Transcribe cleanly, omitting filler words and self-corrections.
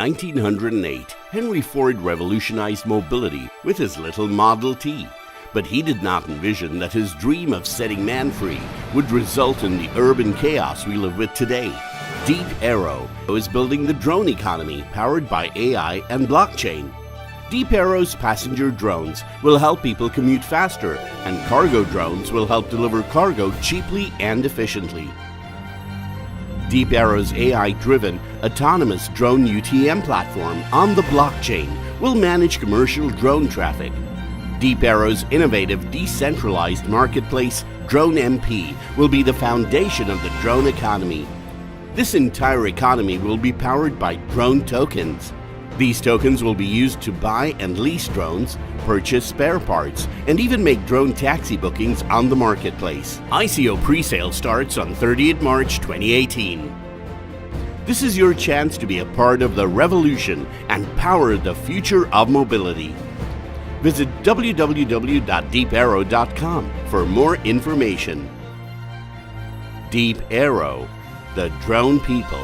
1908, Henry Ford revolutionized mobility with his little Model T. But he did not envision that his dream of setting man free would result in the urban chaos we live with today. DEEP AERO is building the drone economy powered by AI and blockchain. DEEP AERO's passenger drones will help people commute faster, and cargo drones will help deliver cargo cheaply and efficiently. DEEP AERO's AI-driven autonomous drone UTM platform on the blockchain will manage commercial drone traffic. DEEP AERO's innovative decentralized marketplace, Drone MP, will be the foundation of the drone economy. This entire economy will be powered by drone tokens. These tokens will be used to buy and lease drones, purchase spare parts, and even make drone taxi bookings on the marketplace. ICO pre-sale starts on 30th March 2018. This is your chance to be a part of the revolution and power the future of mobility. Visit www.deepaero.com for more information. DEEP AERO, the drone people.